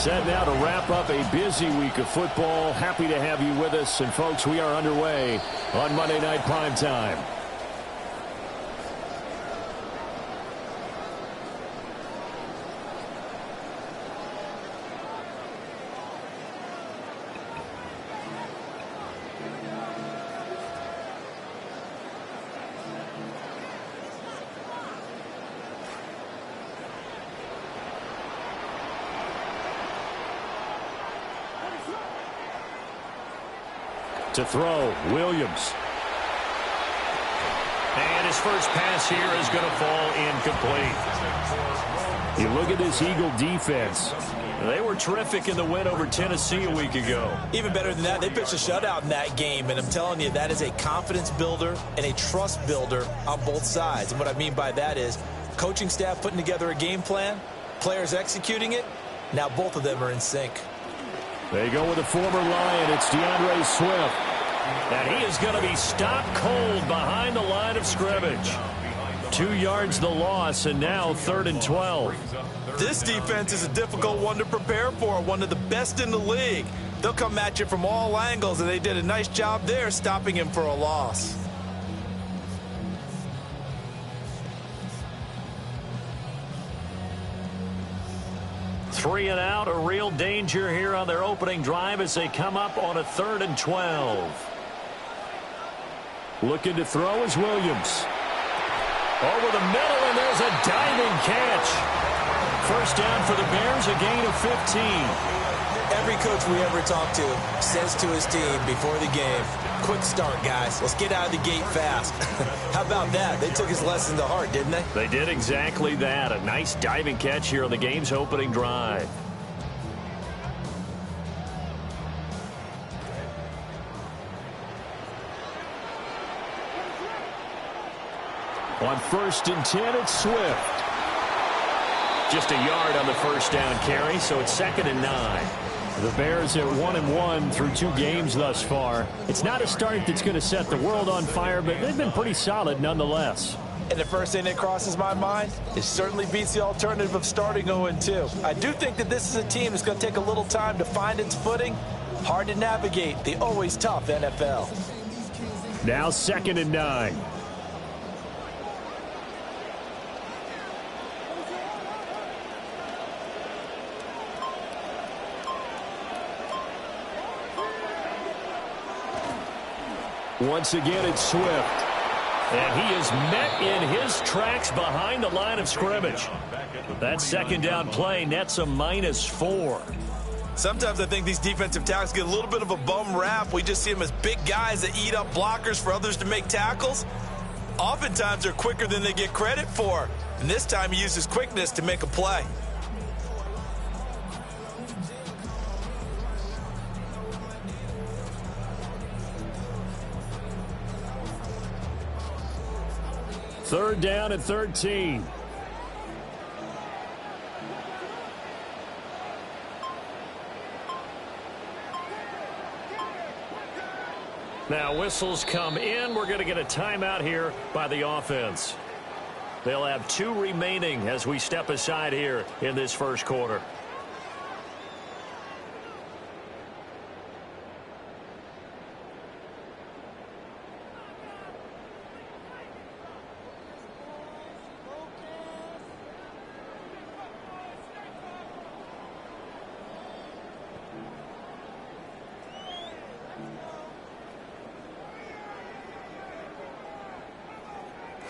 Set now to wrap up a busy week of football. Happy to have you with us. And, folks, we are underway on Monday Night Primetime. To throw, Williams. And his first pass here is going to fall incomplete. You look at this Eagle defense. They were terrific in the win over Tennessee a week ago. Even better than that, they pitched a shutout in that game, and I'm telling you, that is a confidence builder and a trust builder on both sides. And what I mean by that is coaching staff putting together a game plan, players executing it. Now both of them are in sync. They go with a former Lion. It's DeAndre Swift. And he is going to be stopped cold behind the line of scrimmage. 2 yards the loss, and now 3rd and 12. This defense is a difficult one to prepare for, one of the best in the league. They'll come at you from all angles, and they did a nice job there stopping him for a loss. Three and out, a real danger here on their opening drive as they come up on a 3rd and 12. Looking to throw is Williams. Over the middle, and there's a diving catch. First down for the Bears, a gain of 15. Every coach we ever talk to says to his team before the game, quick start, guys. Let's get out of the gate fast. How about that? They took his lesson to heart, didn't they? They did exactly that. A nice diving catch here on the game's opening drive. On 1st and 10, it's Swift. Just a yard on the first down carry, so it's 2nd and 9. The Bears at 1-1 through 2 games thus far. It's not a start that's going to set the world on fire, but they've been pretty solid nonetheless. And the first thing that crosses my mind, it certainly beats the alternative of starting 0-2. I do think that this is a team that's going to take a little time to find its footing. Hard to navigate the always tough NFL. Now 2nd and 9. Once again, it's Swift. And he is met in his tracks behind the line of scrimmage. That 2nd down play nets a -4. Sometimes I think these defensive tackles get a little bit of a bum rap. We just see them as big guys that eat up blockers for others to make tackles. Oftentimes they're quicker than they get credit for. And this time he uses quickness to make a play. Third down and 13. Now whistles come in. We're going to get a timeout here by the offense. They'll have 2 remaining as we step aside here in this first quarter.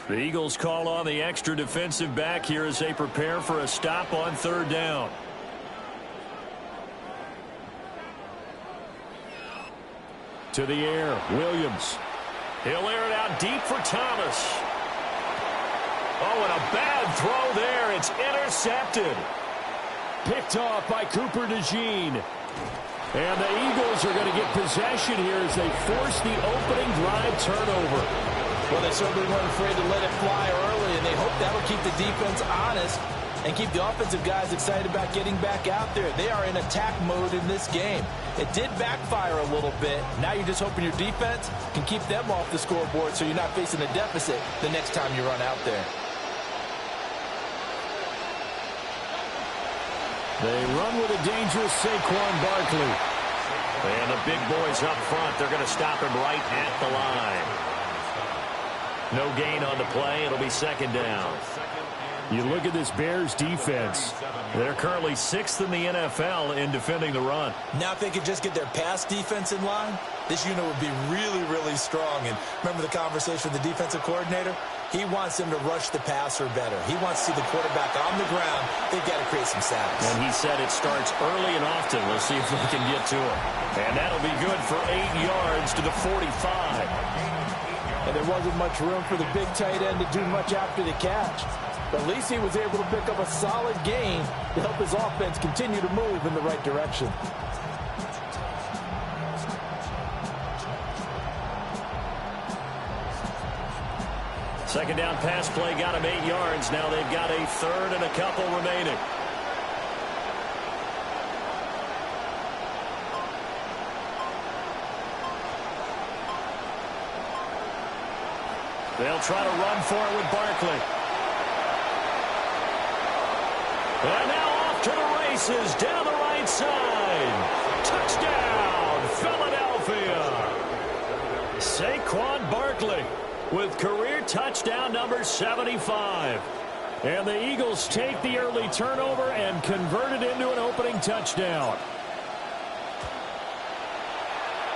The Eagles call on the extra defensive back here as they prepare for a stop on 3rd down. To the air, Williams. He'll air it out deep for Thomas. Oh, and a bad throw there. It's intercepted. Picked off by Cooper DeJean. And the Eagles are going to get possession here as they force the opening drive turnover. Well, they certainly weren't afraid to let it fly early, and they hope that'll keep the defense honest and keep the offensive guys excited about getting back out there. They are in attack mode in this game. It did backfire a little bit. Now you're just hoping your defense can keep them off the scoreboard so you're not facing a deficit the next time you run out there. They run with a dangerous Saquon Barkley. And the big boys up front, they're going to stop him right at the line. No gain on the play. It'll be second down. You look at this Bears defense. They're currently 6th in the NFL in defending the run. Now if they could just get their pass defense in line, this unit would be really, really strong. And remember the conversation with the defensive coordinator? He wants them to rush the passer better. He wants to see the quarterback on the ground. They've got to create some sacks. And he said it starts early and often. We'll see if we can get to him. And that'll be good for 8 yards to the 45. And there wasn't much room for the big tight end to do much after the catch. But at least he was able to pick up a solid gain to help his offense continue to move in the right direction. Second down pass play got him 8 yards. Now they've got a third and a couple remaining. They'll try to run for it with Barkley. And now off to the races down the right side. Touchdown, Philadelphia. Saquon Barkley with career touchdown number 75. And the Eagles take the early turnover and convert it into an opening touchdown.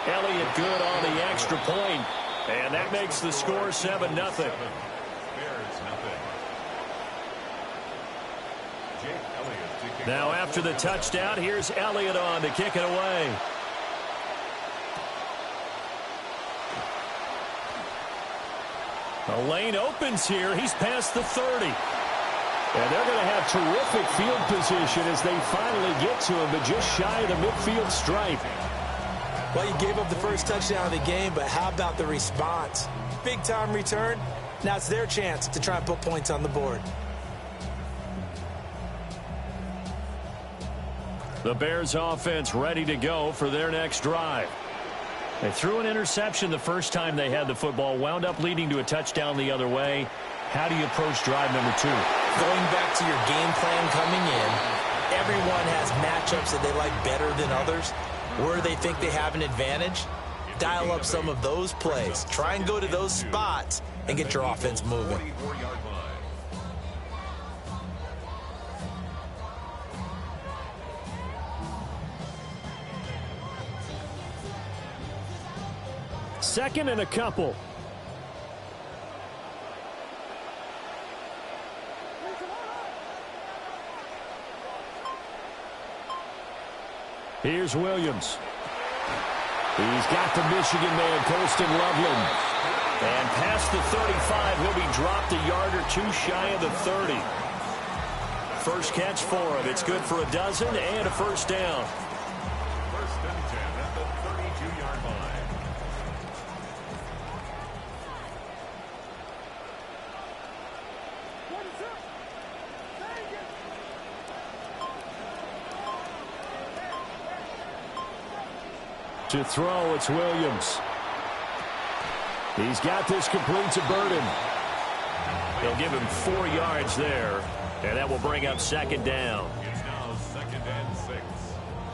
Elliott good on the extra point. And that makes the score 7-0. Now after the touchdown, here's Elliott on to kick it away. The lane opens here. He's past the 30. And they're going to have terrific field position as they finally get to him, but just shy of the midfield stripe. Well, you gave up the first touchdown of the game, but how about the response? Big-time return. Now it's their chance to try and put points on the board. The Bears offense ready to go for their next drive. They threw an interception the first time they had the football, wound up leading to a touchdown the other way. How do you approach drive number 2? Going back to your game plan coming in, everyone has matchups that they like better than others. Where they think they have an advantage, dial up some of those plays. Try and go to those spots and get your offense moving. Second and a couple. Here's Williams. He's got the Michigan man, Colston Loveland. And past the 35, he'll be dropped a yard or 2 shy of the 30. First catch for him. It's good for a dozen and a first down. First and 10 at the 32-yard line. To throw, it's Williams. He's got this complete to Burden. They'll give him 4 yards there, and that will bring up second down. It's now second and 6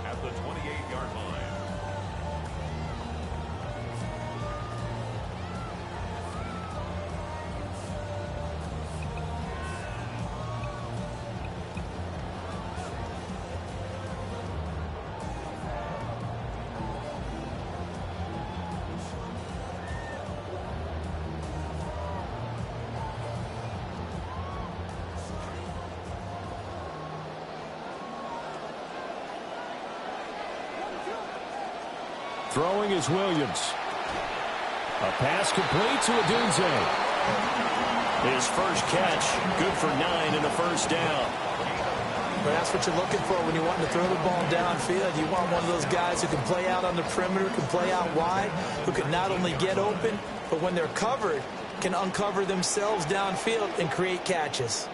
at the 28-yard line. Throwing is Williams. A pass complete to Odunze. His first catch, good for 9 and a first down. But that's what you're looking for when you want to throw the ball downfield. You want one of those guys who can play out on the perimeter, can play out wide, who can not only get open, but when they're covered, can uncover themselves downfield and create catches.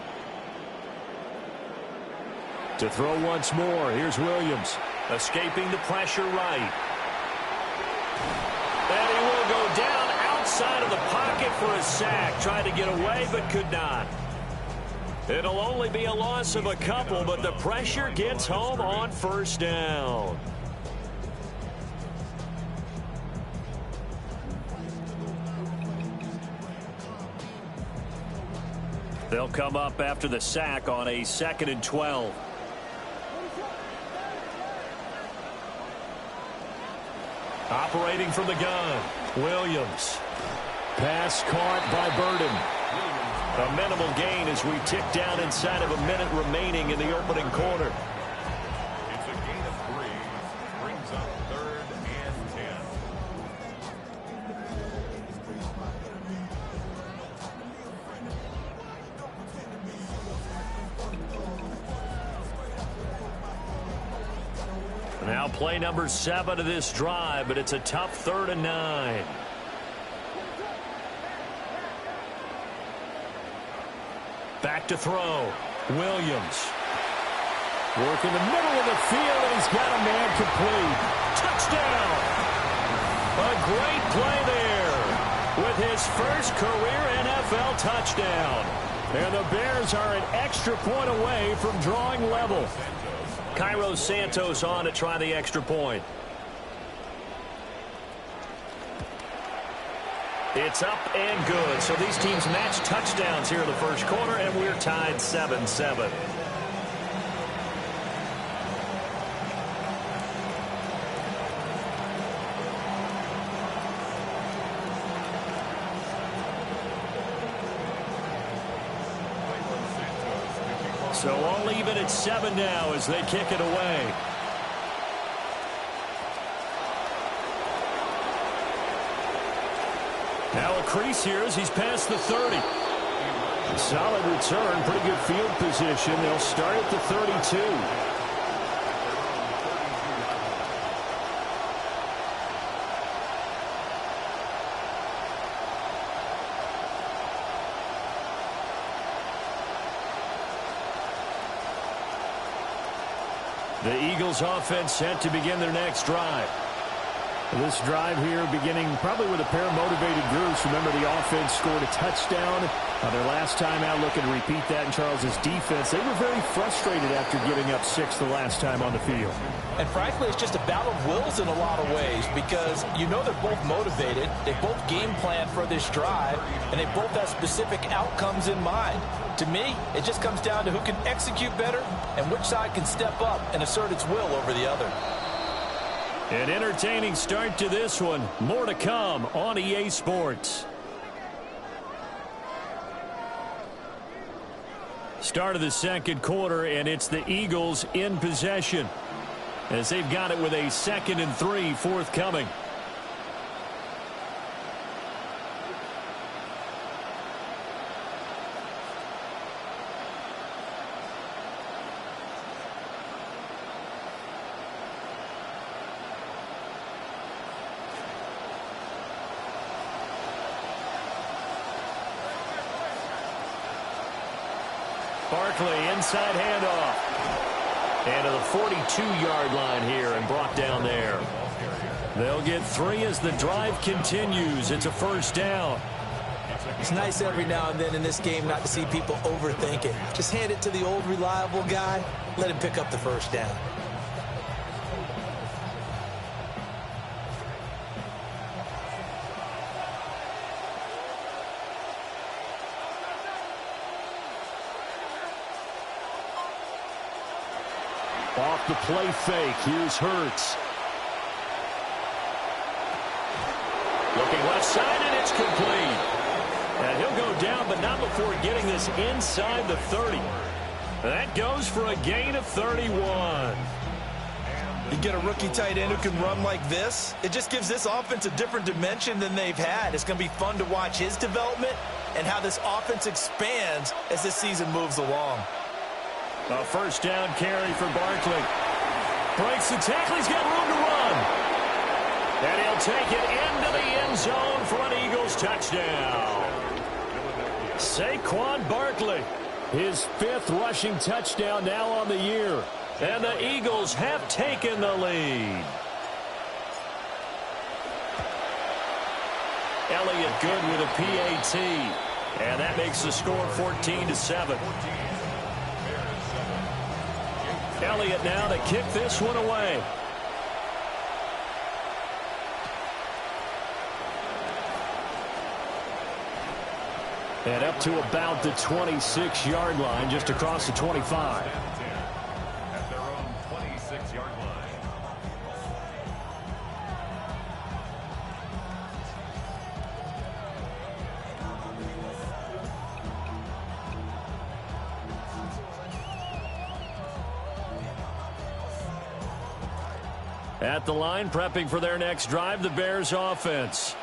To throw once more, here's Williams. Escaping the pressure right. And he will go down outside of the pocket for a sack. Tried to get away, but could not. It'll only be a loss of a couple, but the pressure gets home on first down. They'll come up after the sack on a 2nd and 12. Operating from the gun, Williams. Pass caught by Burden. A minimal gain as we tick down inside of a minute remaining in the opening quarter. It's a gain of 3. Brings up 3rd and 10. Now play number 7 of this drive, but it's a tough 3rd and 9. Back to throw. Williams. Work in the middle of the field, and he's got a man complete. Touchdown! A great play there with his first career NFL touchdown. And the Bears are an extra point away from drawing level. Cairo Santos on to try the extra point. It's up and good. So these teams match touchdowns here in the first quarter, and we're tied 7-7. So all even at 7 now as they kick it away. Now a crease here as he's past the 30. Solid return, pretty good field position. They'll start at the 32. The Eagles offense set to begin their next drive. This drive here beginning probably with a pair of motivated groups. Remember, the offense scored a touchdown. Their last time out, looking to repeat that in Charles's defense. They were very frustrated after giving up 6 the last time on the field. And frankly, it's just a battle of wills in a lot of ways because you know they're both motivated. They both game plan for this drive, and they both have specific outcomes in mind. To me, it just comes down to who can execute better and which side can step up and assert its will over the other. An entertaining start to this one. More to come on EA Sports. Start of the second quarter, and it's the Eagles in possession as they've got it with a 2nd and 3 forthcoming. Barkley, inside handoff. And to the 42-yard line here and brought down there. They'll get 3 as the drive continues. It's a first down. It's nice every now and then in this game not to see people overthink it. Just hand it to the old reliable guy. Let him pick up the first down. Off the play fake. Here's Hurts. Looking left side, and it's complete. And he'll go down, but not before getting this inside the 30. That goes for a gain of 31. You get a rookie tight end who can run like this, it just gives this offense a different dimension than they've had. It's going to be fun to watch his development and how this offense expands as this season moves along. A first down carry for Barkley. Breaks the tackle. He's got room to run. And he'll take it into the end zone for an Eagles touchdown. Saquon Barkley. His 5th rushing touchdown now on the year. And the Eagles have taken the lead. Elliott good with a PAT. And that makes the score 14-7. Elliott now to kick this one away. And up to about the 26-yard line, just across the 25. At their own 26-yard line. At the line, prepping for their next drive, the Bears offense.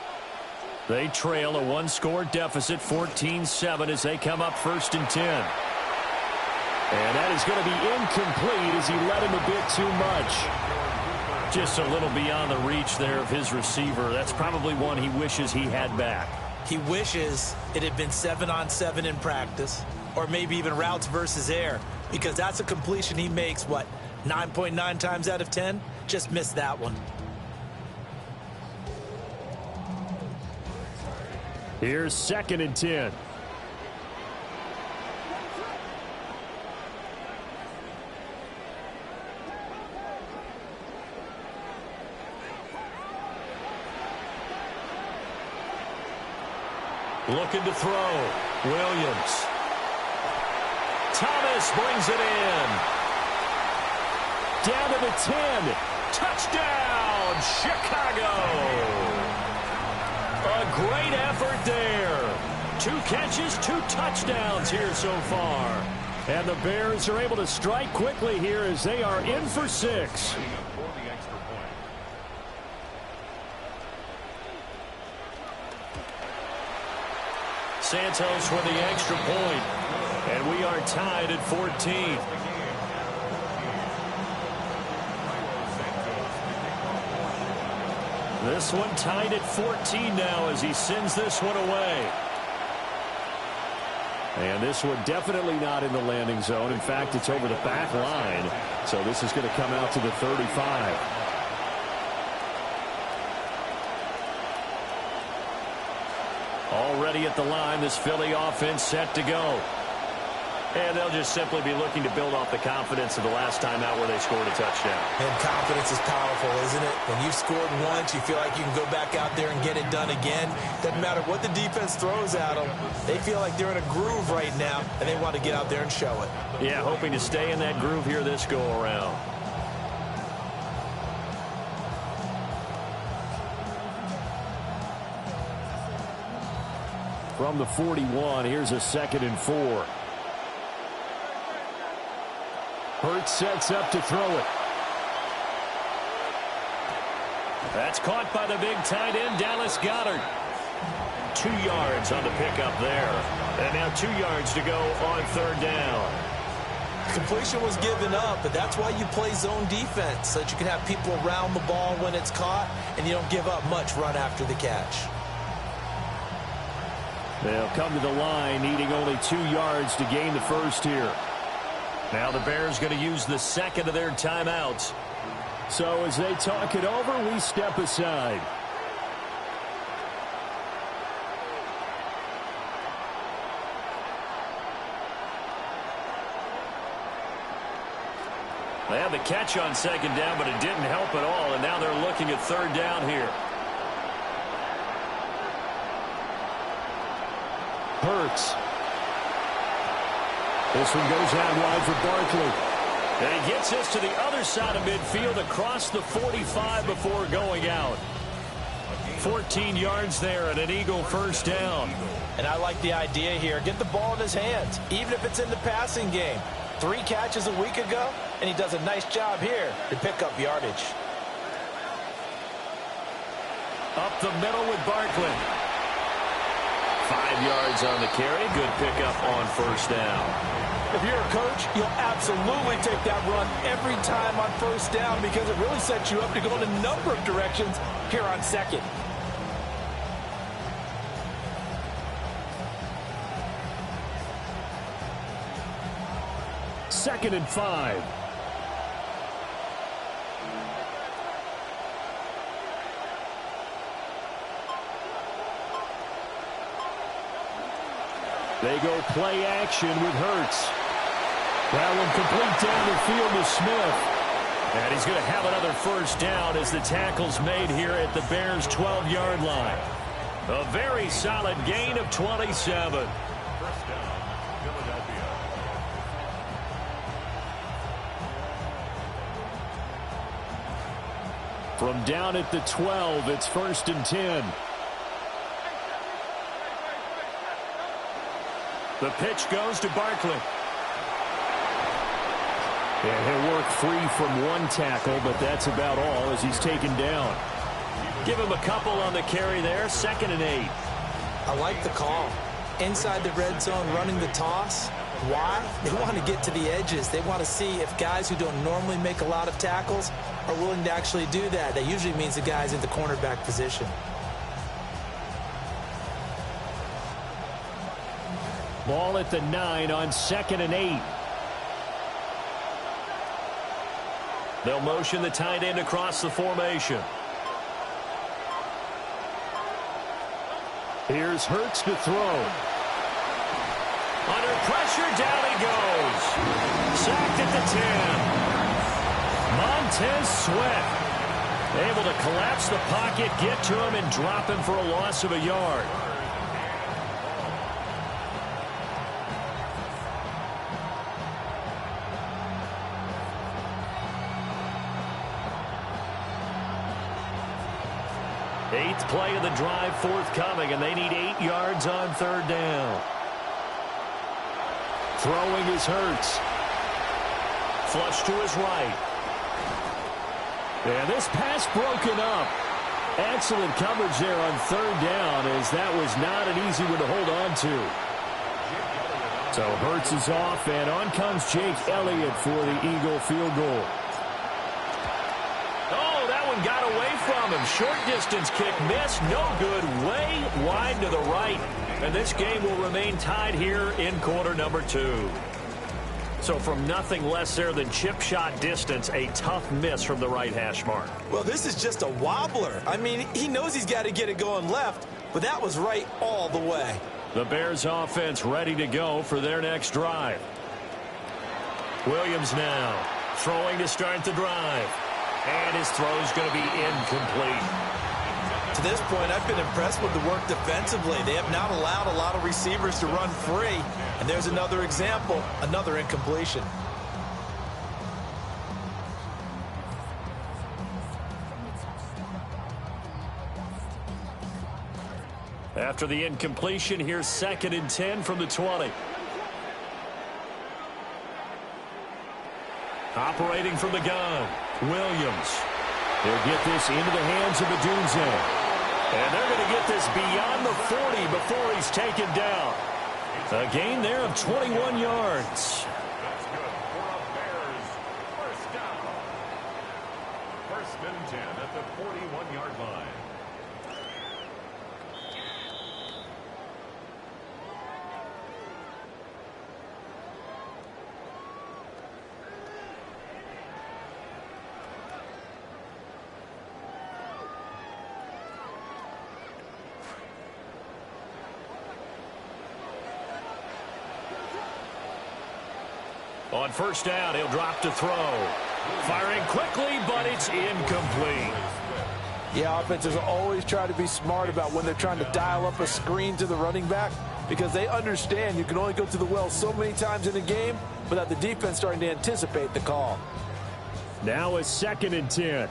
They trail a one-score deficit, 14-7, as they come up 1st and 10. And that is going to be incomplete as he led him a bit too much. Just a little beyond the reach there of his receiver. That's probably one he wishes he had back. He wishes it had been 7-on-7 in practice, or maybe even routes versus air, because that's a completion he makes, 9.9 times out of 10? Just missed that one. Here's 2nd and 10. Looking to throw. Williams. Thomas brings it in. Down to the 10. Touchdown, Chicago. A great effort there. 2 catches, 2 touchdowns here so far. And the Bears are able to strike quickly here as they are in for 6. Santos with the extra point. And we are tied at 14. This one tied at 14 now as he sends this one away. And this one definitely not in the landing zone. In fact, it's over the back line. So this is going to come out to the 35. Already at the line, this Philly offense set to go. And they'll just simply be looking to build off the confidence of the last time out where they scored a touchdown. And confidence is powerful, isn't it? When you've scored once, you feel like you can go back out there and get it done again. Doesn't matter what the defense throws at them. They feel like they're in a groove right now, and they want to get out there and show it. Yeah, hoping to stay in that groove here this go-around. From the 41, here's a 2nd and 4. Hurts sets up to throw it. That's caught by the big tight end, Dallas Goedert. 2 yards on the pickup there. And now 2 yards to go on 3rd down. Completion was given up, but that's why you play zone defense, so that you can have people around the ball when it's caught, and you don't give up much run after the catch. They'll come to the line, needing only 2 yards to gain the first here. Now the Bears going to use the 2nd of their timeouts. So as they talk it over, we step aside. They had the catch on 2nd down, but it didn't help at all, and now they're looking at 3rd down here. Hurts. This one goes out wide for Barkley. And he gets this to the other side of midfield across the 45 before going out. 14 yards there and an Eagle 1st down. And I like the idea here. Get the ball in his hands, even if it's in the passing game. 3 catches a week ago, and he does a nice job here to pick up yardage. Up the middle with Barkley. 5 yards on the carry. Good pickup on 1st down. If you're a coach, you'll absolutely take that run every time on 1st down because it really sets you up to go in a number of directions here on 2nd. Second and 5. They go play action with Hurts. That one complete down the field to Smith. And he's going to have another first down as the tackle's made here at the Bears' 12-yard line. A very solid gain of 27. First down, Philadelphia. From down at the 12, it's 1st and 10. The pitch goes to Barkley. And he'll work free from one tackle, but that's about all as he's taken down. Give him a couple on the carry there. 2nd and 8. I like the call. Inside the red zone, running the toss. Why? They want to get to the edges. They want to see if guys who don't normally make a lot of tackles are willing to actually do that. That usually means the guy's in the cornerback position. Ball at the 9 on 2nd and 8. They'll motion the tight end across the formation. Here's Hurts to throw. Under pressure, down he goes. Sacked at the 10. Montez Sweat able to collapse the pocket, get to him, and drop him for a loss of a yard. Eighth play of the drive forthcoming, and they need 8 yards on 3rd down. Throwing is Hurts. Flush to his right. And this pass broken up. Excellent coverage there on 3rd down, as that was not an easy one to hold on to. So Hurts is off, and on comes Jake Elliott for the Eagle field goal. Oh, that one got away from him. Short distance kick missed. No good. Way wide to the right. And this game will remain tied here in quarter number 2. So from nothing less there than chip shot distance, a tough miss from the right hash mark. Well, this is just a wobbler. I mean, he knows he's got to get it going left, but that was right all the way. The Bears offense ready to go for their next drive. Williams now throwing to start the drive. And his throw is going to be incomplete. To this point, I've been impressed with the work defensively. They have not allowed a lot of receivers to run free. And there's another example, another incompletion. After the incompletion, here's 2nd and 10 from the 20. Operating from the gun, Williams. They'll get this into the hands of Adunze. And they're going to get this beyond the 40 before he's taken down. A gain there of 21 yards. That's good for a Bears first down. 1st and 10 at the 41-yard line. On 1st down, he'll drop to throw. Firing quickly, but it's incomplete. Yeah, offenses always try to be smart about when they're trying to dial up a screen to the running back because they understand you can only go to the well so many times in a game without the defense starting to anticipate the call. Now it's 2nd and 10.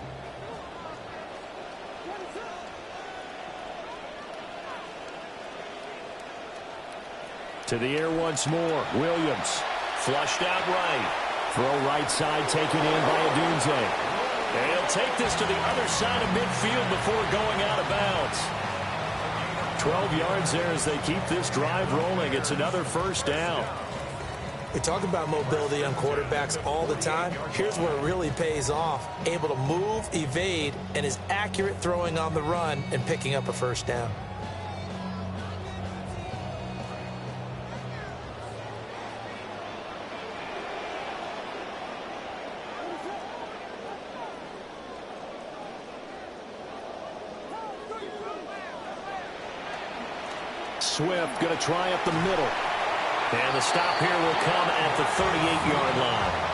To the air once more. Williams. Flushed out right. Throw right side taken in by Adunze. And he'll take this to the other side of midfield before going out of bounds. 12 yards there as they keep this drive rolling. It's another 1st down. We talk about mobility on quarterbacks all the time. Here's where it really pays off. Able to move, evade, and is accurate throwing on the run and picking up a 1st down. Swift going to try up the middle. And the stop here will come at the 38-yard line.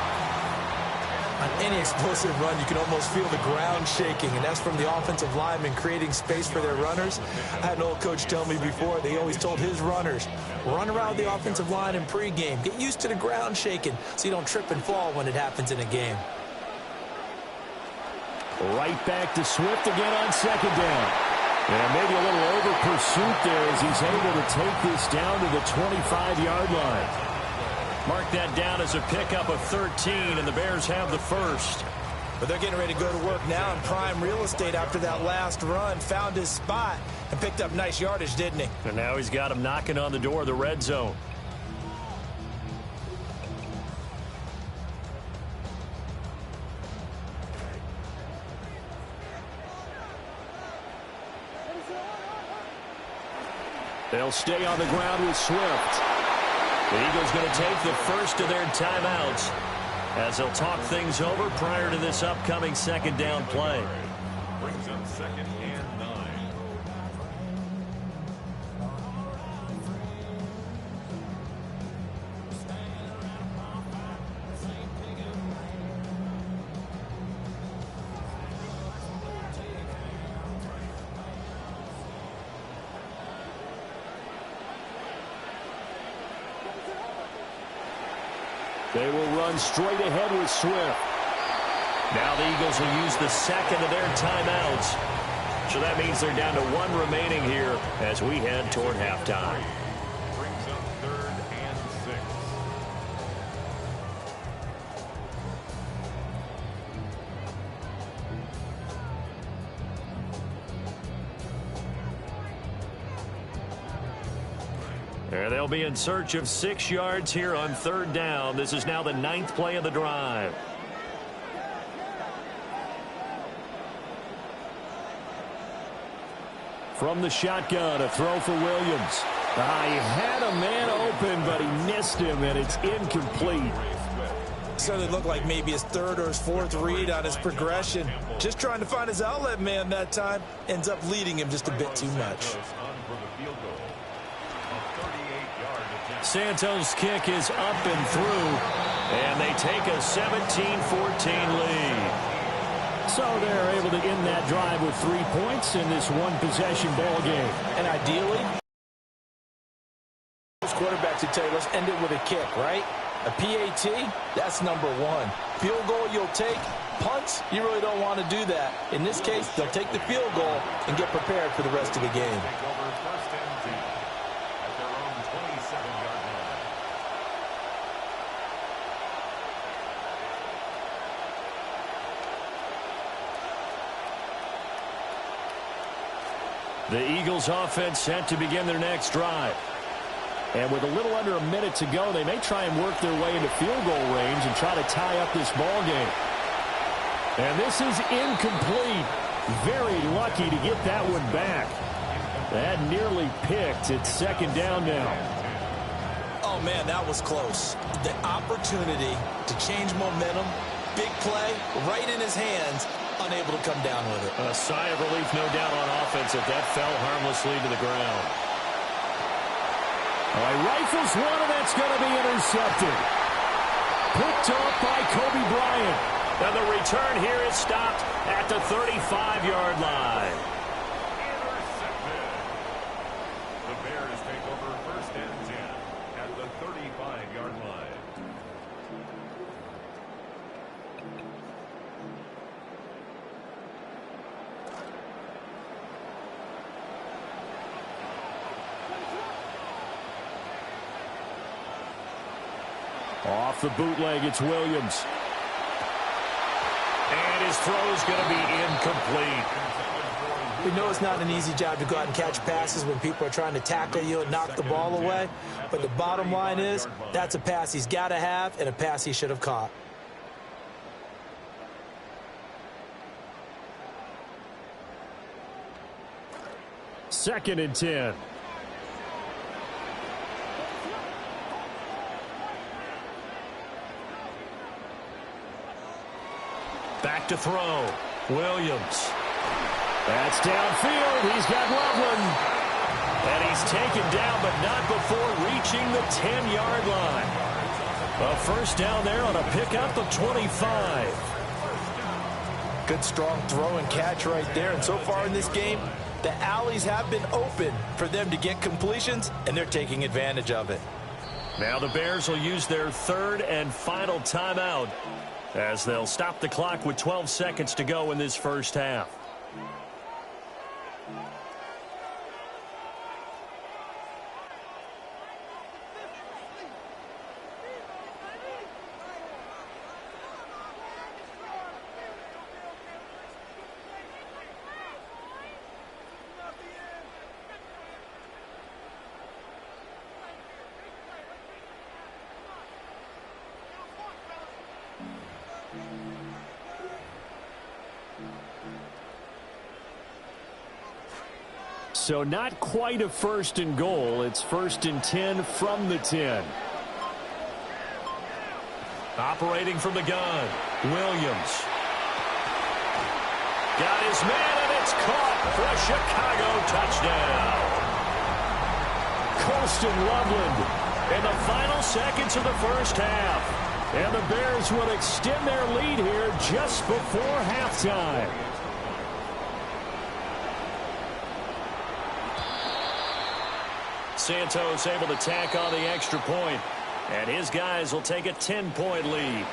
On any explosive run, you can almost feel the ground shaking, and that's from the offensive linemen creating space for their runners. I had an old coach tell me before, they always told his runners, run around the offensive line in pregame. Get used to the ground shaking so you don't trip and fall when it happens in a game. Right back to Swift again on second down. And maybe a little over pursuit there as he's able to take this down to the 25-yard line. Mark that down as a pickup of 13, and the Bears have the first. But they're getting ready to go to work now in prime real estate after that last run. Found his spot and picked up nice yardage, didn't he? And now he's got him knocking on the door of the red zone. They'll stay on the ground with Swift. The Eagles going to take the first of their timeouts as they'll talk things over prior to this upcoming second down play. Brings up 2nd and 9. They will run straight ahead with Swift. Now the Eagles will use the second of their timeouts. So that means they're down to one remaining here as we head toward halftime. Brings up 3rd and 6. And they'll be in search of 6 yards here on 3rd down. This is now the 9th play of the drive. From the shotgun, a throw for Williams. He had a man open, but he missed him, and it's incomplete. Certainly looked like maybe his 3rd or his 4th read on his progression. Just trying to find his outlet man that time. Ends up leading him just a bit too much. Santos' kick is up and through, and they take a 17-14 lead. So they're able to end that drive with 3 points in this one-possession ball game. And ideally, those quarterbacks would tell you, let's end it with a kick, right? A PAT, that's number 1. Field goal you'll take. Punts, you really don't want to do that. In this case, they'll take the field goal and get prepared for the rest of the game. The Eagles offense set to begin their next drive. And with a little under a minute to go, they may try and work their way into field goal range and try to tie up this ball game. And this is incomplete. Very lucky to get that one back. That nearly picked. It's 2nd down now. Oh, man, that was close. The opportunity to change momentum, big play, right in his hands, unable to come down with it. A sigh of relief, no doubt, on offense if that fell harmlessly to the ground. He rifles one, and that's going to be intercepted. Picked off by Kobe Bryant. And the return here is stopped at the 35-yard line. Intercepted. The Bears take over 1st and 10 at the 35-yard line. Off the bootleg, it's Williams. And his throw is going to be incomplete. We know it's not an easy job to go out and catch passes when people are trying to tackle you and knock the ball away. But the bottom line is, that's a pass he's got to have and a pass he should have caught. Second and 10. Back to throw. Williams. That's downfield. He's got Loveland. And he's taken down, but not before reaching the 10-yard line. A first down there on a pickup of 25. Good, strong throw and catch right there. And so far in this game, the alleys have been open for them to get completions, and they're taking advantage of it. Now the Bears will use their third and final timeout as they'll stop the clock with 12 seconds to go in this first half. So not quite a first and goal. It's first and 10 from the 10. Operating from the gun, Williams. Got his man, and it's caught for a Chicago touchdown. Colston Loveland in the final seconds of the first half. And the Bears will extend their lead here just before halftime. Santos able to tack on the extra point, and his guys will take a 10-point lead.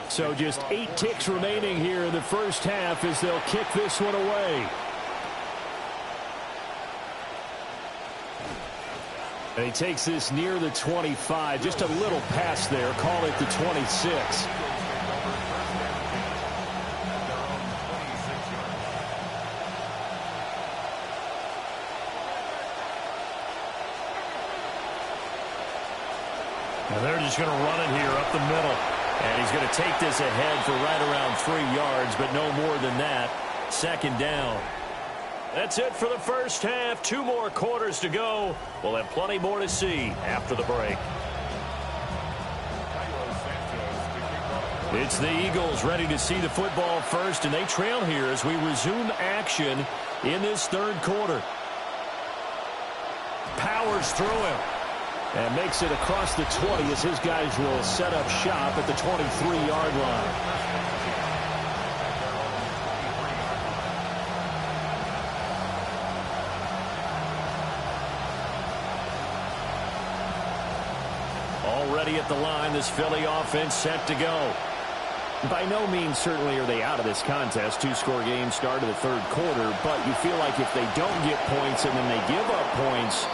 So just 8 ticks remaining here in the first half as they'll kick this one away. And he takes this near the 25, just a little past there, call it the 26. And they're just going to run it here up the middle. And he's going to take this ahead for right around 3 yards, but no more than that. Second down. That's it for the first half. 2 more quarters to go. We'll have plenty more to see after the break. It's the Eagles ready to see the football first, and they trail here as we resume action in this third quarter. Powers through him. And makes it across the 20 as his guys will set up shop at the 23-yard line. Already at the line, this Philly offense set to go. By no means certainly are they out of this contest. 2-score game start of the third quarter, but you feel like if they don't get points and then they give up points,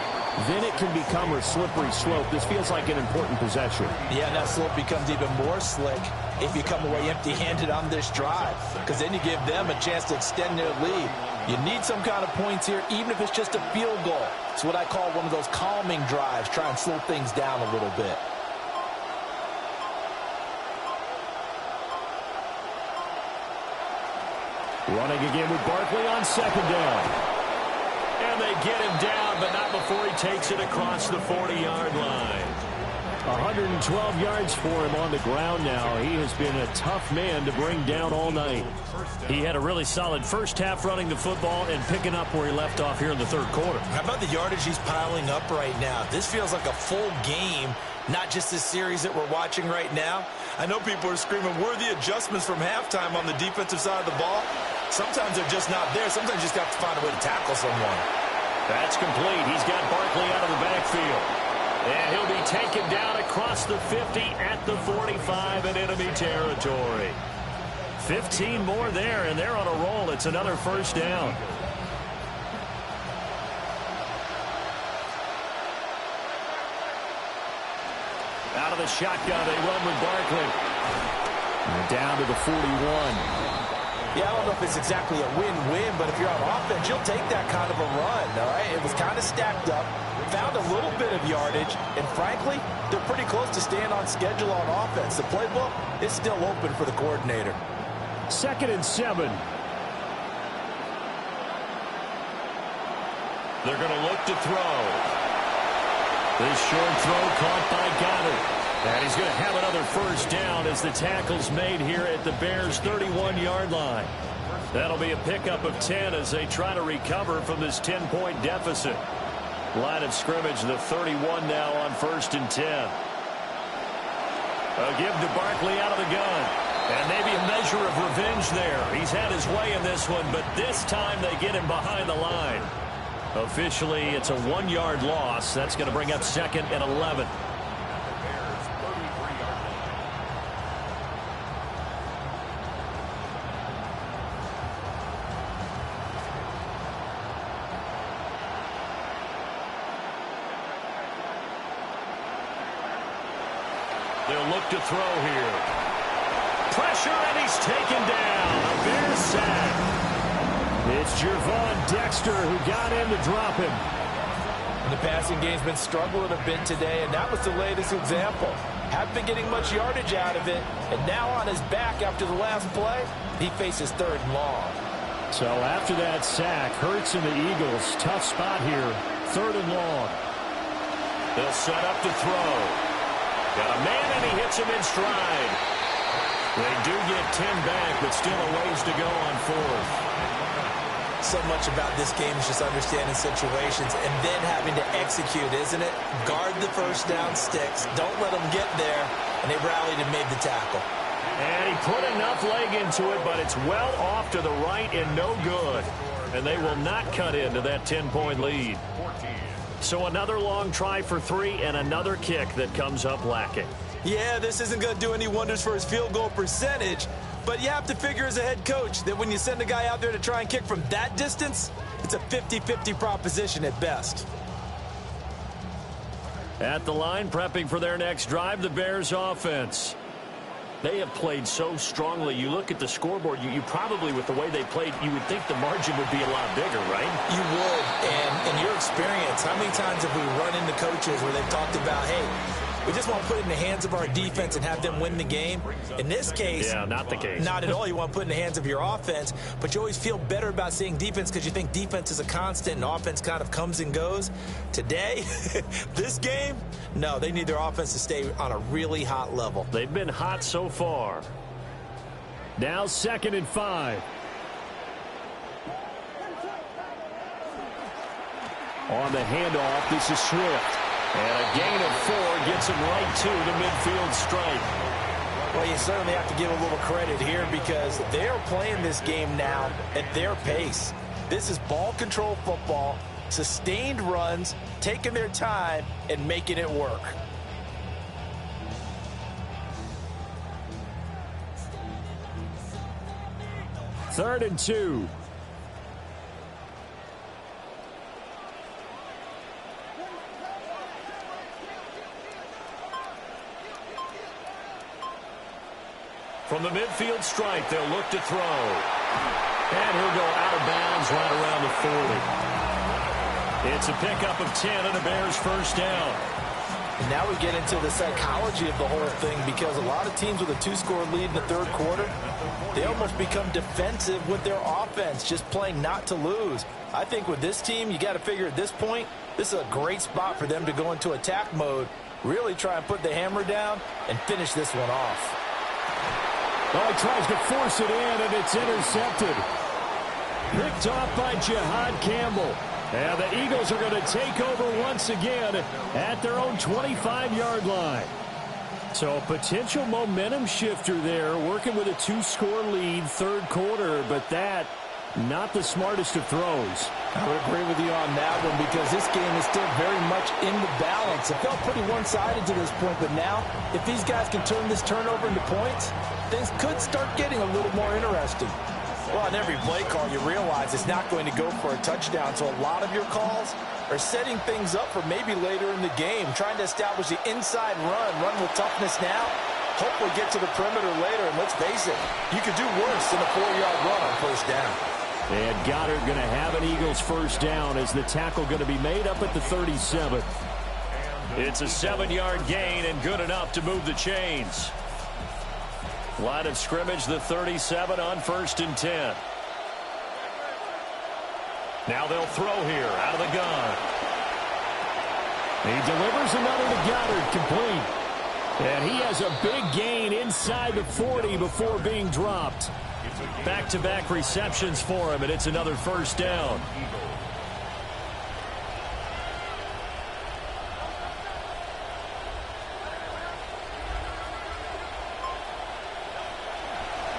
then it can become a slippery slope. This feels like an important possession. Yeah, and that slope becomes even more slick if you come away empty-handed on this drive, because then you give them a chance to extend their lead. You need some kind of points here, even if it's just a field goal. It's what I call one of those calming drives. Try and slow things down a little bit. Running again with Barkley on second down. And they get him down, but not before he takes it across the 40-yard line. 112 yards for him on the ground now. He has been a tough man to bring down all night. He had a really solid first half running the football and picking up where he left off here in the third quarter. How about the yardage he's piling up right now? This feels like a full game, not just this series that we're watching right now. I know people are screaming, where are the adjustments from halftime on the defensive side of the ball? Sometimes they're just not there. Sometimes you just have to find a way to tackle someone. That's complete. He's got Barkley out of the backfield. And he'll be taken down across the 50 at the 45 in enemy territory. 15 more there, and they're on a roll. It's another first down. Out of the shotgun, they run with Barkley. And down to the 41. Yeah, I don't know if it's exactly a win-win, but if you're on offense, you'll take that kind of a run, all right? It was kind of stacked up, found a little bit of yardage, and frankly, they're pretty close to staying on schedule on offense. The playbook is still open for the coordinator. 2nd and 7. They're going to look to throw. This short throw caught by Goddard. And he's going to have another first down as the tackle's made here at the Bears' 31-yard line. That'll be a pickup of 10 as they try to recover from this 10-point deficit. Line of scrimmage, the 31 now on 1st and 10. A give to Barkley out of the gun. And maybe a measure of revenge there. He's had his way in this one, but this time they get him behind the line. Officially, it's a 1-yard loss. That's going to bring up 2nd and 11. They'll look to throw here. Pressure, and he's taken down. A Bears sack. It's Gervon Dexter who got in to drop him. And the passing game's been struggling a bit today, and that was the latest example. Haven't been getting much yardage out of it, and now on his back after the last play, he faces 3rd and long. So after that sack, Hurts and the Eagles, tough spot here, 3rd and long. They'll set up to throw. Got a man, and he hits him in stride. They do get 10 back, but still a ways to go on 4th. So much about this game is just understanding situations and then having to execute, isn't it? Guard the first down sticks. Don't let them get there. And they rallied and made the tackle. And he put enough leg into it, but it's well off to the right and no good. And they will not cut into that 10-point lead. So another long try for 3 and another kick that comes up lacking. Yeah, this isn't going to do any wonders for his field goal percentage. But you have to figure as a head coach that when you send a guy out there to try and kick from that distance, it's a 50-50 proposition at best. At the line, prepping for their next drive, the Bears offense. They have played so strongly. You look at the scoreboard, you probably, with the way they played, you would think the margin would be a lot bigger, right? You would. And in your experience, how many times have we run into coaches where they've talked about, hey, we just want to put it in the hands of our defense and have them win the game. In this case, yeah, not the case. Not at all. You want to put it in the hands of your offense, but you always feel better about seeing defense because you think defense is a constant and offense kind of comes and goes. Today, this game, no, they need their offense to stay on a really hot level. They've been hot so far. Now 2nd and 5. On the handoff, this is Swift. And a gain of 4 gets him right to the midfield stripe. Well, you certainly have to give a little credit here because they are playing this game now at their pace. This is ball control football, sustained runs, taking their time, and making it work. Third and 2. From the midfield stripe, they'll look to throw. And he'll go out of bounds right around the 40. It's a pickup of 10 and a Bears first down. And now we get into the psychology of the whole thing because a lot of teams with a 2-score lead in the 3rd quarter, they almost become defensive with their offense, just playing not to lose. I think with this team, you got to figure at this point, this is a great spot for them to go into attack mode, really try and put the hammer down and finish this one off. Oh, he tries to force it in, and it's intercepted. Picked off by Jihad Campbell. And the Eagles are going to take over once again at their own 25-yard line. So a potential momentum shifter there, working with a 2-score lead, 3rd quarter, but that, not the smartest of throws. I would agree with you on that one because this game is still very much in the balance. It felt pretty one-sided to this point, but now, if these guys can turn this turnover into points, things could start getting a little more interesting. Well, on every play call, you realize it's not going to go for a touchdown, so a lot of your calls are setting things up for maybe later in the game, trying to establish the inside run with toughness now, hopefully get to the perimeter later, and let's face it, you could do worse than a 4-yard run on first down. And Goddard going to have an Eagles first down as the tackle going to be made up at the 37. It's a 7-yard gain and good enough to move the chains. Line of scrimmage, the 37 on 1st and 10. Now they'll throw here out of the gun. He delivers another to Goddard, complete. And he has a big gain inside the 40 before being dropped. Back-to-back receptions for him, and it's another first down.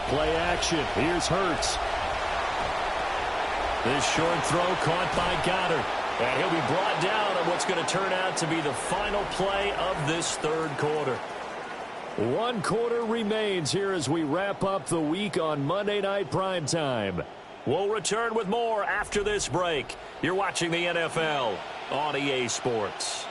Play action. Here's Hurts. This short throw caught by Goddard. And he'll be brought down on what's going to turn out to be the final play of this third quarter. 1 quarter remains here as we wrap up the week on Monday Night Primetime. We'll return with more after this break. You're watching the NFL on EA Sports.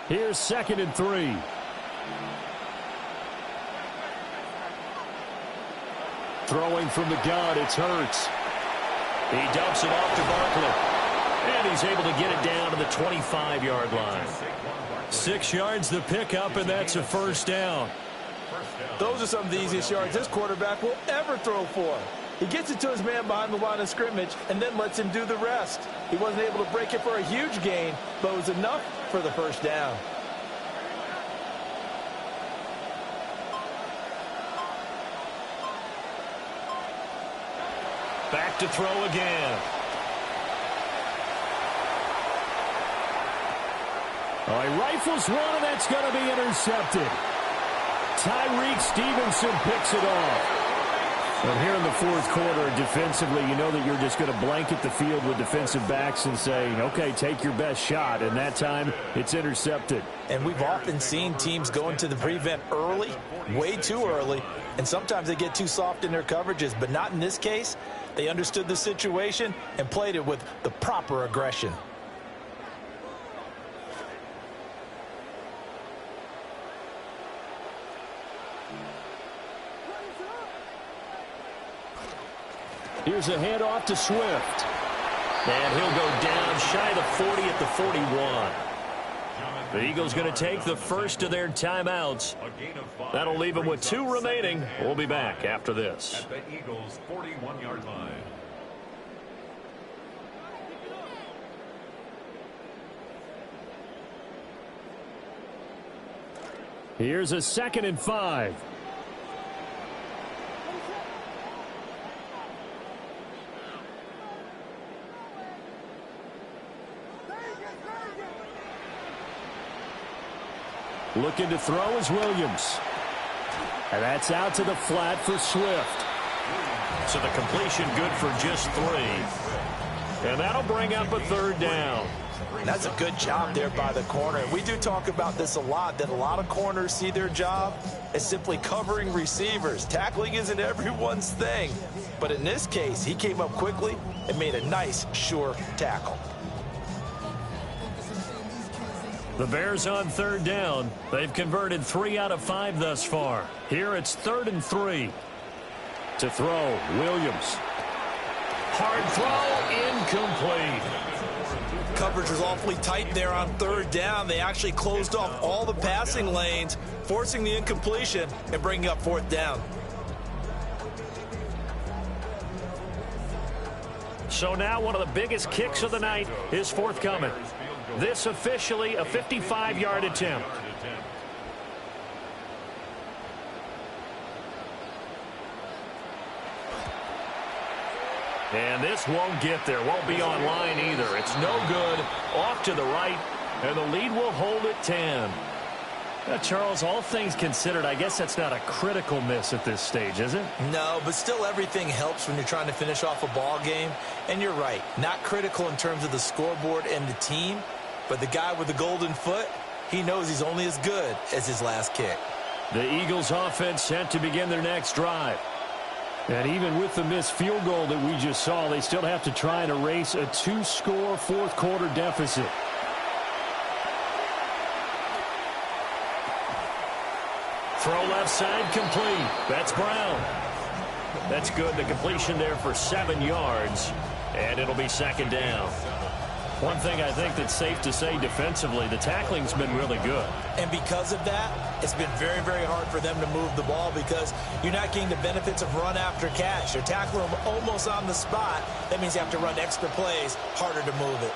Here's 2nd and 3. Throwing from the gun, it's Hurts. He dumps it off to Barkley. And he's able to get it down to the 25-yard line. 6 yards the pickup, and that's a first down. Those are some of the easiest yards this quarterback will ever throw for. He gets it to his man behind the line of scrimmage and then lets him do the rest. He wasn't able to break it for a huge gain, but it was enough for the first down. Back to throw again. He rifles one, and that's going to be intercepted. Tyreek Stevenson picks it off. And here in the fourth quarter, defensively, you know that you're just going to blanket the field with defensive backs and say, okay, take your best shot. And that time, it's intercepted. And we've often seen teams go into the prevent early, way too early, and sometimes they get too soft in their coverages. But not in this case. They understood the situation and played it with the proper aggression. Here's a handoff to Swift. And he'll go down shy of the 40 at the 41. The Eagles going to take the first of their timeouts. That'll leave them with 2 remaining. We'll be back after this. At the Eagles' 41-yard line. Here's a 2nd and 5. Looking to throw is Williams. And that's out to the flat for Swift. So the completion good for just 3. And that'll bring up a third down. That's a good job there by the corner. We do talk about this a lot, that a lot of corners see their job as simply covering receivers. Tackling isn't everyone's thing. But in this case, he came up quickly and made a nice, sure tackle. The Bears on third down. They've converted 3 out of 5 thus far. Here it's 3rd and 3. To throw, Williams. Hard throw, incomplete. Coverage was awfully tight there on third down. They actually closed off all the passing lanes, forcing the incompletion and bringing up 4th down. So now one of the biggest kicks of the night is forthcoming. This officially a 55-yard attempt. And this won't get there. Won't be online either. It's no good. Off to the right. And the lead will hold at 10. Charles, all things considered, I guess that's not a critical miss at this stage, is it? No, but still everything helps when you're trying to finish off a ball game. And you're right, not critical in terms of the scoreboard and the team. But the guy with the golden foot, he knows he's only as good as his last kick. The Eagles offense set to begin their next drive. And even with the missed field goal that we just saw, they still have to try and erase a 2-score fourth quarter deficit. Throw left side complete. That's Brown. That's good. The completion there for 7 yards. And it'll be 2nd down. One thing I think that's safe to say defensively, the tackling's been really good. And because of that, it's been very, very hard for them to move the ball because you're not getting the benefits of run after catch. You're tackling them almost on the spot. That means you have to run extra plays, harder to move it.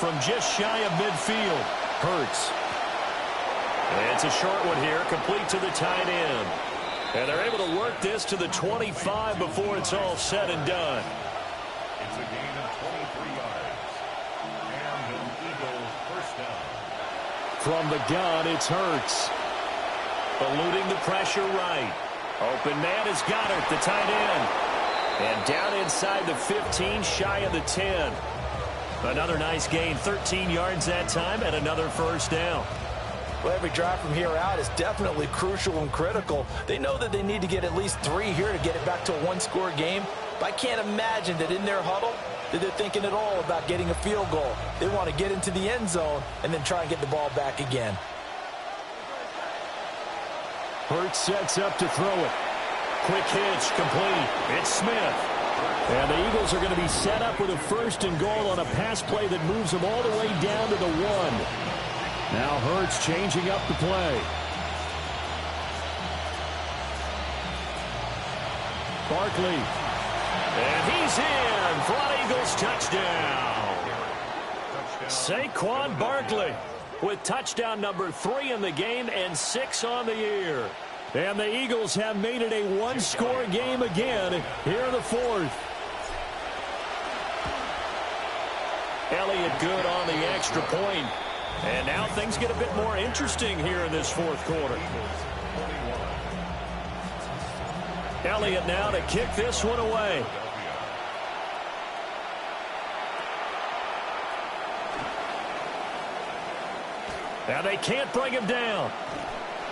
From just shy of midfield, Hurts. It's a short one here, complete to the tight end. And they're able to work this to the 25 before it's all said and done. It's a gain of 23 yards. And an Eagles first down. From the gun, it's Hurts. Eluding the pressure right. Open man has got it, the tight end. And down inside the 15, shy of the 10. Another nice gain, 13 yards that time, and another first down. Well, every drive from here out is definitely crucial and critical. They know that they need to get at least 3 here to get it back to a one-score game. But I can't imagine that in their huddle that they're thinking at all about getting a field goal. They want to get into the end zone and then try and get the ball back again. Hurts sets up to throw it. Quick hitch, complete. It's Smith. And the Eagles are going to be set up with a first and goal on a pass play that moves them all the way down to the 1. Now Hurts changing up the play. Barkley. And he's in for an Eagles touchdown. Saquon Barkley with touchdown number 3 in the game and 6 on the year. And the Eagles have made it a one-score game again here in the 4th. Elliott good on the extra point. And now things get a bit more interesting here in this 4th quarter. Elliott now to kick this one away. Now they can't bring him down.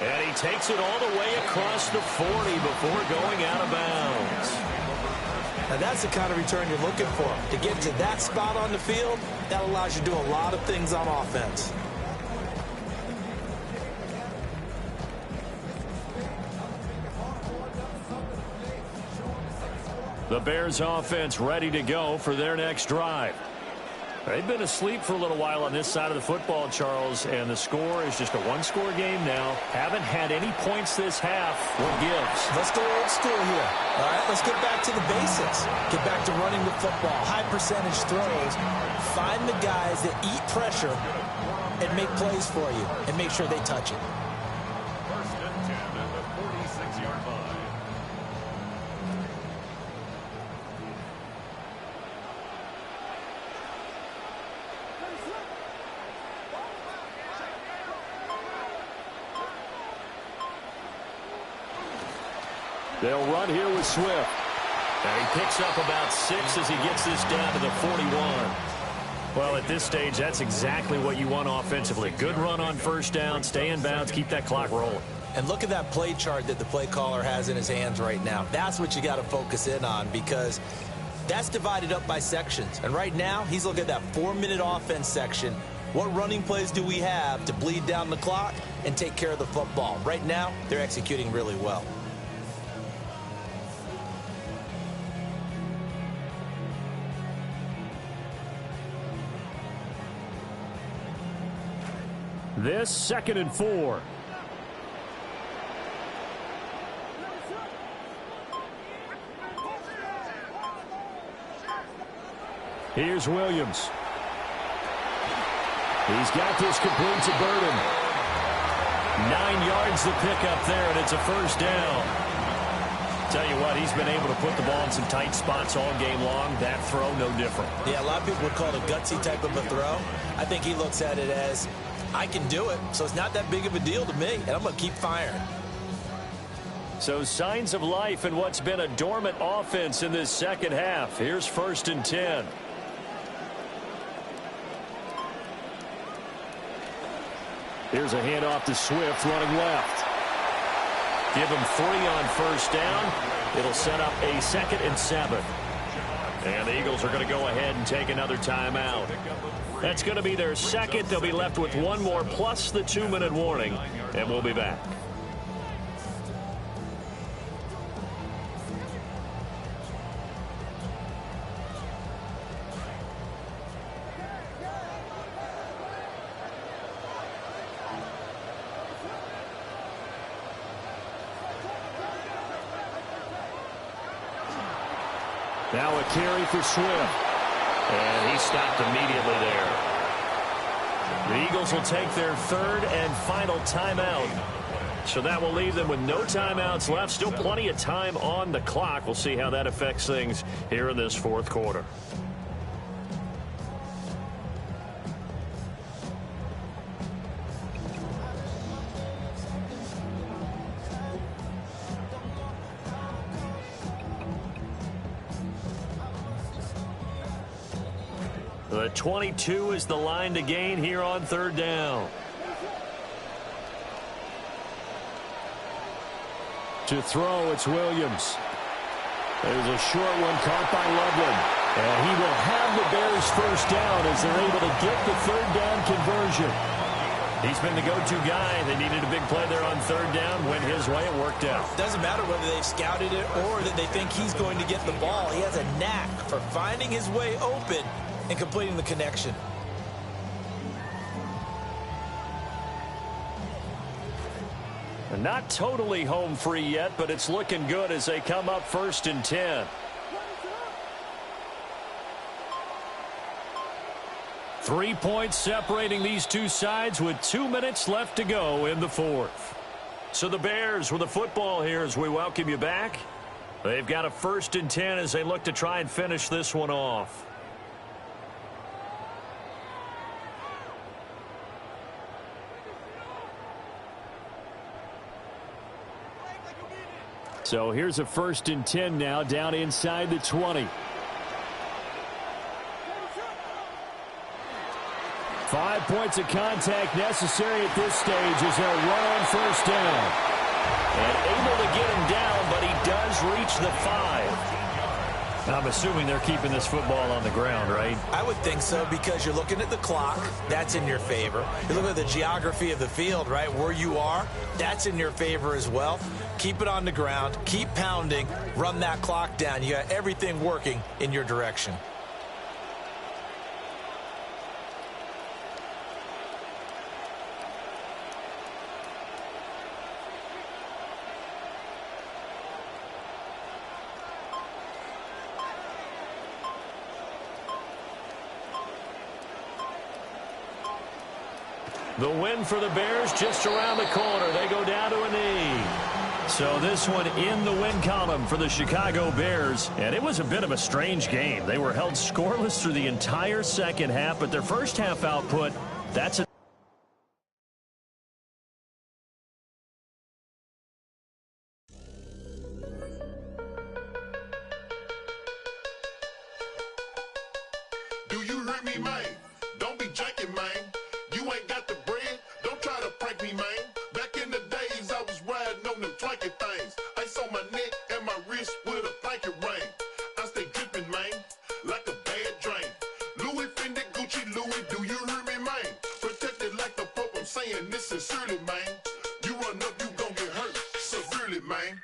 And he takes it all the way across the 40 before going out of bounds. Now that's the kind of return you're looking for. To get to that spot on the field, that allows you to do a lot of things on offense. The Bears offense ready to go for their next drive. They've been asleep for a little while on this side of the football, Charles, and the score is just a one-score game now. Haven't had any points this half. What gives? Let's go old school here. All right, let's get back to the basics. Get back to running the football, high percentage throws. Find the guys that eat pressure and make plays for you and make sure they touch it. First and 10 at the 46-yard line. They'll run here with Swift. And he picks up about 6 as he gets this down to the 41. Well, at this stage, that's exactly what you want offensively. Good run on first down, stay in bounds, keep that clock rolling. And look at that play chart that the play caller has in his hands right now. That's what you got to focus in on because that's divided up by sections. And right now, he's looking at that 4-minute offense section. What running plays do we have to bleed down the clock and take care of the football? Right now, they're executing really well. This 2nd and 4. Here's Williams. He's got this complete to Burden. 9 yards to pick up there, and it's a first down. Tell you what, he's been able to put the ball in some tight spots all game long. That throw, no different. Yeah, a lot of people would call it a gutsy type of a throw. I think he looks at it as, I can do it, so it's not that big of a deal to me, and I'm going to keep firing. So signs of life in what's been a dormant offense in this second half. Here's 1st and 10. Here's a handoff to Swift running left. Give him 3 on first down. It'll set up a 2nd and 7. And the Eagles are going to go ahead and take another timeout. That's going to be their second. They'll be left with one more plus the 2-minute warning. And we'll be back. Now a carry for Swift. And he stopped immediately there. The Eagles will take their third and final timeout. So that will leave them with no timeouts left. Still plenty of time on the clock. We'll see how that affects things here in this fourth quarter. The 22 is the line to gain here on third down. To throw, it's Williams. There's a short one caught by Loveland. And he will have the Bears first down as they're able to get the third down conversion. He's been the go-to guy. They needed a big play there on third down. Went his way. It worked out. Doesn't matter whether they've scouted it or that they think he's going to get the ball. He has a knack for finding his way open and completing the connection. Not totally home free yet, but it's looking good as they come up first and 10. Three points separating these two sides with 2 minutes left to go in the fourth. So the Bears with the football here as we welcome you back. They've got a first and 10 as they look to try and finish this one off. So here's a first and 10 now down inside the 20. 5 points of contact necessary at this stage as they'll run on first down. And able to get him down, but he does reach the 5. I'm assuming they're keeping this football on the ground, right? I would think so because you're looking at the clock. That's in your favor. You're looking at the geography of the field, right? Where you are, that's in your favor as well. Keep it on the ground. Keep pounding. Run that clock down. You got everything working in your direction. The win for the Bears just around the corner. They go down to a knee. So this one in the win column for the Chicago Bears. And it was a bit of a strange game. They were held scoreless through the entire second half, but their first half output, that's a Do you hear me, man? Don't be janking, man. You ain't got the bread. Don't try to prank me, man. Back in the days, I was riding on them twanky things. Ice on my neck and my wrist with a blanket ring. I stay dripping, man, like a bad drain. Louis, Fendi, Gucci, Louis, do you hear me, man? Protected like the Pope, I'm saying this sincerely, man. You run up, you gon' get hurt severely, man.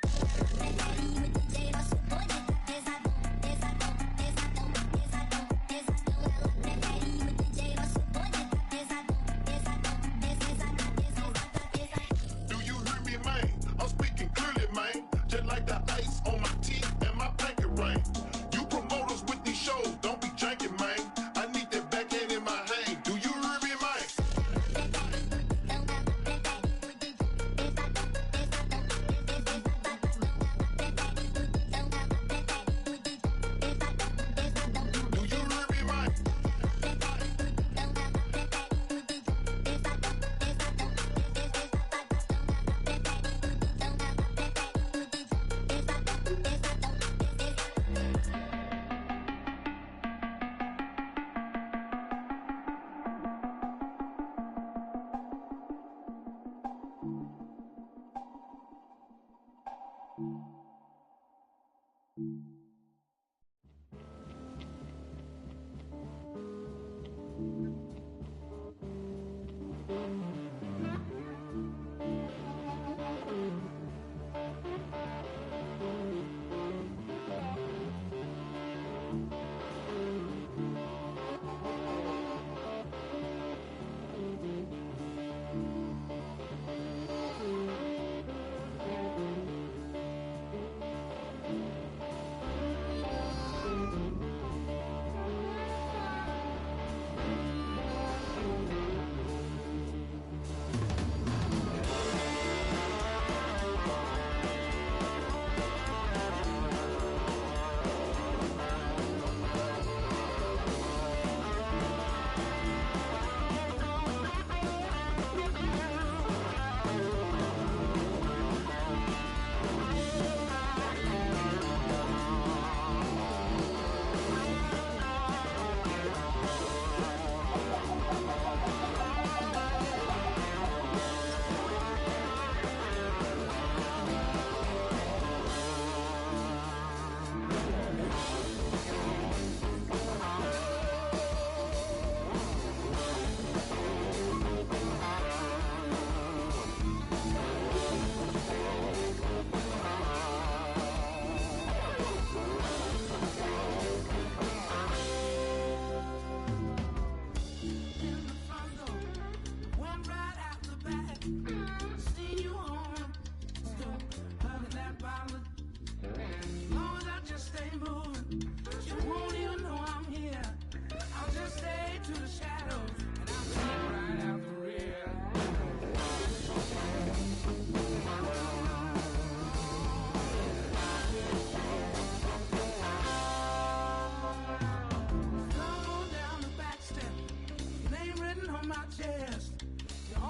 to the sky.